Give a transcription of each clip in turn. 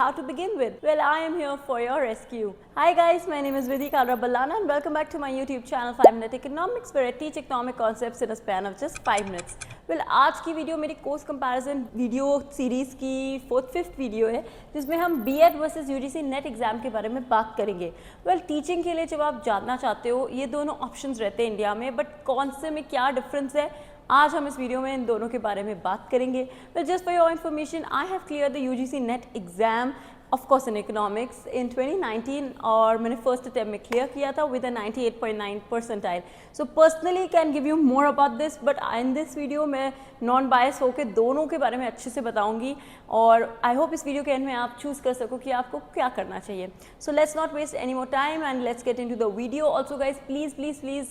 how to begin with? Well, I am here for your rescue. Hi guys, my name is Vidhi Kalra Ballana and welcome back to my YouTube channel 5 Minute Economics, where I teach economic concepts in a span of just 5 minutes. Well, आज की video मेरी course comparison video series की 4th-5th video है, जिसमें हम BEd versus UGC NET exam के बारे में बात करेंगे. वेल, टीचिंग के लिए जब आप जानना चाहते हो, ये दोनों ऑप्शंस रहते हैं इंडिया में, बट कौन से में क्या डिफरेंस है, आज हम इस वीडियो में इन दोनों के बारे में बात करेंगे. Well, just for your information, I have clear the UGC NET exam of course in economics in 2019 और मैंने फर्स्ट अटैम्प्ट में क्लियर किया था with a 98.9 percentile. So personally can give you more about this, but in this video मैं non bias होकर दोनों के बारे में अच्छे से बताऊंगी और आई होप इस वीडियो के एंड में आप चूज़ कर सको कि आपको क्या करना चाहिए. So let's not waste any more time and let's get into the video. Also guys please please please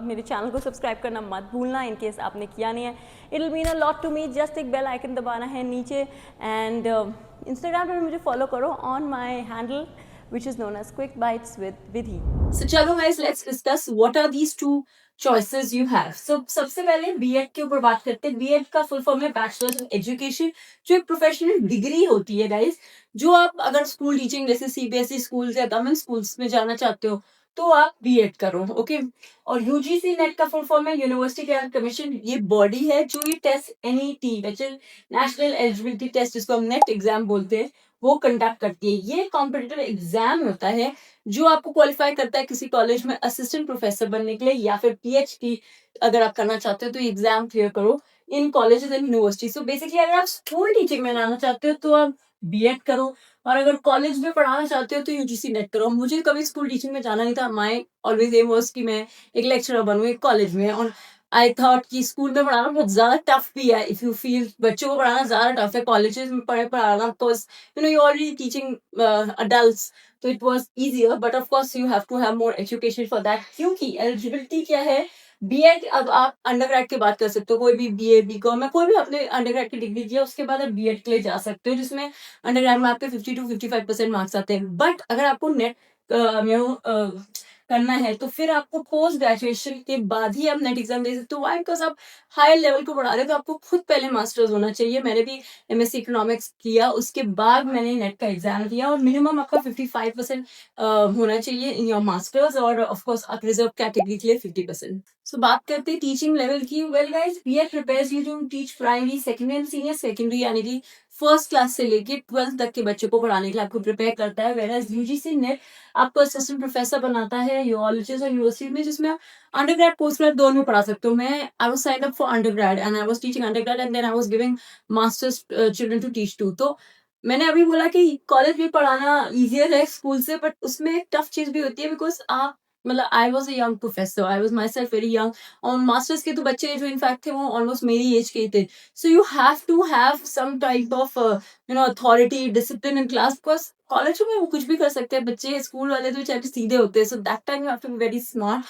मेरे चैनल को सब्सक्राइब करना मत भूलना इन केस आपने किया नहीं है. It will mean a lot to me. Just एक बेल आइकन दबाना है नीचे एंड इंस्टाग्राम पर मुझे फॉलो करो on my handle which is known as Quick Bites with Vidhi. So चलो guys, let's discuss what are these two choices you have. So सबसे पहले बीएड के ऊपर बात करते हैं. बीएड का फुल फॉर्म है बैचलर्स ऑफ एजुकेशन, जो एक प्रोफेशनल डिग्री होती है गाइस, जो आप अगर स्कूल टीचिंग जैसे सीबीएसई स्कूल या गवर्नमेंट स्कूल्स में जाना चाहते हो तो आप बीएड करो. ओके. और यूजीसी नेट का फुल फॉर्म है यूनिवर्सिटी ग्रांट कमीशन. ये बॉडी है जो ये test NET National Eligibility Test, जिसको हम नेट एग्जाम बोलते हैं, वो कंडक्ट करती है. ये कॉम्पिटिटिव एग्जाम होता है जो आपको क्वालिफाई करता है किसी कॉलेज में असिस्टेंट प्रोफेसर बनने के लिए या फिर पीएचडी अगर आप करना चाहते हो तो एग्जाम क्लियर करो in colleges and university. So basically अगर आप स्कूल टीचिंग में आना चाहते हो तो आप बीएड करो, और अगर कॉलेज में पढ़ाना चाहते हो तो यूजीसी नेट करो. मुझे कभी स्कूल टीचिंग में जाना नहीं था. माई ऑलवेज एम वाज कि मैं एक लेक्चरर बनूं एक कॉलेज में. और आई थॉट कि स्कूल में पढ़ाना बहुत ज्यादा टफ भी है. इफ यू फील बच्चों को पढ़ाना ज्यादा टफ है, कॉलेजेस में पढ़ाना तो you're already teaching adults, so it was easier, but of course you have to have more education for that. क्योंकि एलिजिबिलिटी क्या है, बीएड अब आप अंडरग्रेड की बात कर सकते हो, कोई भी बीए बीकॉम में कोई भी अपने अंडरग्रेड की डिग्री किया उसके बाद आप बीएड के लिए जा सकते हो, जिसमें अंडरग्रेड में आपके 50 to 55% मार्क्स आते हैं. बट अगर आपको नेट करना है तो फिर आपको पोस्ट ग्रेजुएशन के बाद ही आप नेट एग्जाम दे सकते हो. वाई? बिकॉज आप हायर लेवल को पढ़ा रहे हो तो आपको खुद पहले मास्टर्स होना चाहिए. मैंने भी एमएससी इकोनॉमिक्स किया, उसके बाद मैंने नेट का एग्जाम दिया, और मिनिमम आपका 55% होना चाहिए इन योर मास्टर्स, और ऑफ कोर्स आप रिजर्व कैटेगरी के लिए 50%. सो बात करते हैं टीचिंग लेवल की. Well guys, BEd prepares you to teach primary, secondary and senior secondary, यानी कि फर्स्ट क्लास से लेके 12th तक के बच्चों को पढ़ाने के लिए आपको प्रिपेयर करता है. वेयर एज यूजीसी नेट आपको असिस्टेंट प्रोफेसर बनाता है यूरोलॉजिस्ट और यूनिवर्सिटी में, जिसमें आप अंडरग्रेड पोस्ट ग्रेड दोनों में पढ़ा सकते हो. मैं I was signed up for undergrad and I was teaching undergrad and then I was giving masters children to teach to. तो मैंने अभी बोला कि कॉलेज भी पढ़ाना इजियर है स्कूल से, बट उसमें एक टफ चीज भी होती है, बिकॉज आप मतलब I was a young professor, I was my self very young, और मास्टर्स के तो बच्चे जो इनफैक्ट थे वो ऑलमोस्ट मेरी एज के थे. So you have to have some type of authority discipline in class, because college में वो कुछ भी कर सकते हैं बच्चे, स्कूल वाले तो बेचारे सीधे होते हैं. So that time you have to be very smart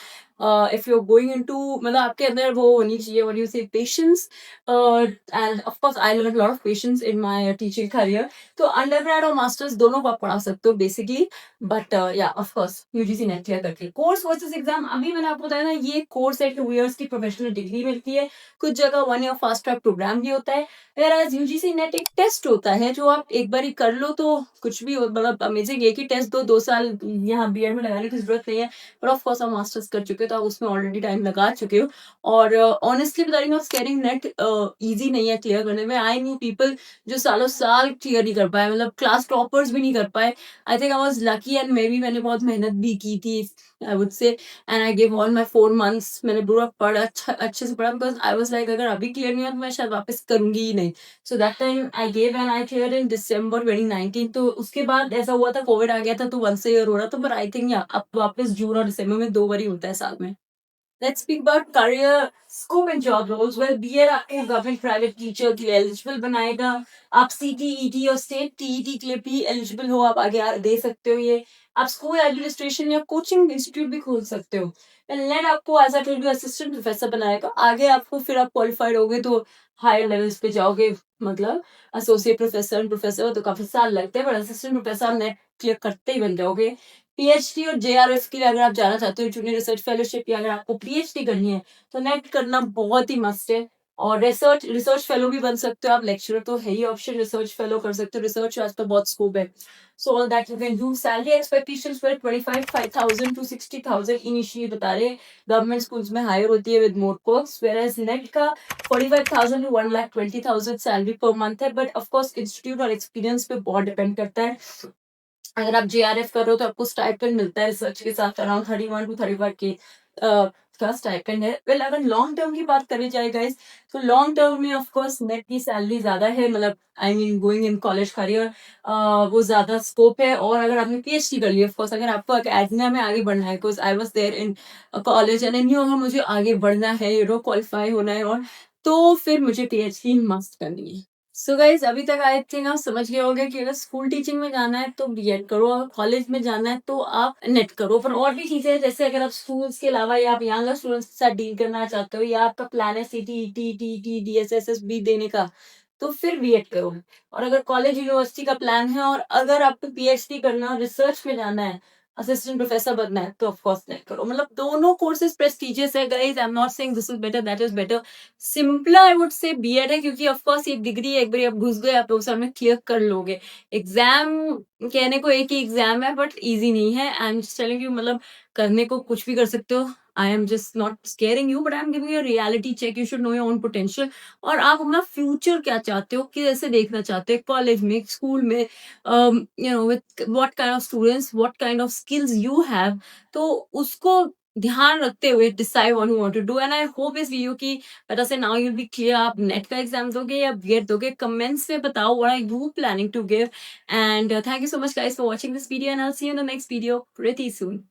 if you are going into, मतलब आपके अंदर वो होनी चाहिए, what you say, patience. And of course I learn lot of patience in my teaching career. तो अंडरग्रेड और masters दोनों को आप पढ़ा सकते हो बेसिकली, बट या of course UGC NET clear करके. कोर्स वर्सेस एग्जाम, अभी मैंने आपको बताया ना, ये कोर्स है 2 years की प्रोफेशनल डिग्री मिलती है. कुछ जगह 1 year फास्ट ट्रैक प्रोग्राम भी होता है. Whereas यूजीसी नेट एक टेस्ट होता है जो आप एक बार ही कर लो तो कुछ भी हो, मतलब अमेजिंग. एक ही टेस्ट 2 साल यहाँ बीएड में लगाने की जरूरत नहीं है, पर ऑफ कोर्स आप मास्टर्स कर चुके हो तो आप उसमें ऑलरेडी टाइम लगा चुके हो. और ऑनेस्टली बता रही हूँ, स्कैनिंग नेट इजी नहीं है क्लियर करने में. आई न्यू पीपल जो सालों साल क्लियर नहीं कर पाए, मतलब क्लास टॉपर्स भी नहीं कर पाए. I think I was lucky and may be मैंने बहुत मेहनत भी की थी, आई वुड से, and I give all my 4 months. मैंने पूरा पढ़ा, अच्छे से पढ़ा, बिकॉज आई वाज लाइक अगर अभी क्लियर नहीं हुआ तो मैं शायद वापस करूंगी ही नहीं. So that time I gave and I clear in December 2019. तो उसके बाद ऐसा हुआ था, कोविड आ गया था तो 1 year हो रहा था, पर आई थिंक अब वापस जून और दिसंबर में 2 बार ही होता है साल में. Let's speak about career scope and job roles. Well, BEd आपको गवर्नमेंट प्राइवेट टीचर के लिए एलिजिबल बनाएगा. आप सीटीईटी और स्टेट टीईटी के लिए भी एलिजिबल हो, आप आगे दे सकते हो ये. आप स्कूल एडमिनिस्ट्रेशन या कोचिंग इंस्टीट्यूट भी खोल सकते हो. नेट आपको as a told assistant professor बनाएगा. आगे आपको फिर आप क्वालिफाइड होगे तो हायर लेवल्स पे जाओगे, मतलब एसोसिएट प्रोफेसर तो काफी साल लगते हैं, पर असिस्टेंट प्रोफेसर नेट क्लियर करते ही बन जाओगे. पीएचडी और जेआरएफ के लिए अगर आप जाना चाहते हो, जूनियर रिसर्च फेलोशिप, या अगर आपको पीएचडी करनी है तो नेट करना बहुत ही मस्ट है. और रिसर्च रिसर्च फेलो भी बन सकते हो आप, लेक्चरर तो है ही ऑप्शन, रिसर्च फेलो कर सकते हो, रिसर्च आज तो बहुत स्कोप है। So all that you can do. Salary expectations पर 25,000 to 60,000 इनिशियली बता रहे, गवर्नमेंट स्कूल्स में हायर होती है with more course, whereas net का 45,000 to 1,20,000 सैलरी पर मंथ है, बट ऑफकोर्स इंस्टीट्यूट और एक्सपीरियंस पे बहुत डिपेंड करता है। अगर आप जेआरएफ कर रहे हो तो आपको स्टाइपेंड मिलता है रिसर्च के साथ अराउंड 31 to 35 के का स्टाइपेंड है। वेल अगर लॉन्ग टर्म की बात करी जाए गाइस, तो लॉन्ग टर्म में ऑफ कोर्स नेट की सैलरी ज्यादा है, मतलब I mean going in college career वो ज्यादा स्कोप है। और अगर आपने पीएचडी कर लिया, ऑफ कोर्स अगर आपको एकेडमिया में आगे बढ़ना है, because I was there in college and knew, अगर मुझे आगे बढ़ना है, क्वालिफाई होना है, और तो फिर मुझे पीएचडी मस्ट करनी है। सो गाइज अभी तक आई थिंक आप समझ गए होंगे कि अगर स्कूल टीचिंग में जाना है तो बीएड करो, और कॉलेज में जाना है तो आप नेट करो। पर और भी चीजें हैं, जैसे अगर आप स्कूल्स के अलावा या आप यंगर स्टूडेंट्स के साथ डील करना चाहते हो, या आपका प्लान है सीटीईटी टीटी डीएसएसएसबी देने का, तो फिर बीएड करो। और अगर कॉलेज यूनिवर्सिटी का प्लान है और अगर आपको पीएचडी करना, रिसर्च में जाना है, असिस्टेंट प्रोफेसर बनना है, तो ऑफकोर्स नेट करो। मतलब दोनों कोर्सेज प्रेस्टिजियस है guys, I am not saying this is better that is better, simple I would say BEd है, क्योंकि ऑफ कोर्स ये डिग्री एक बार आप घुस गए आप 2 साल में क्लियर कर लोगे। एग्जाम कहने को एक ही एग्जाम है, बट इजी नहीं है। I am just telling you, मतलब करने को कुछ भी कर सकते हो। I am just not scaring you, but I am giving you reality check, you should know your own potential. और आप अपना फ्यूचर क्या चाहते हो, कैसे देखना चाहते हो, कॉलेज में, स्कूल में, you know with what kind of students, what kind of skills you have, तो उसको ध्यान रखते हुए decide what you want to do. And I hope इस वीडियो की वजह से नाउ यूल बी क्लियर, आप नेट का एग्जाम दोगे या बीएड दोगे, कमेंट्स में बताओ what are you planning to give. And thank you so much guys for watching this video, and I will see you in the next video pretty soon.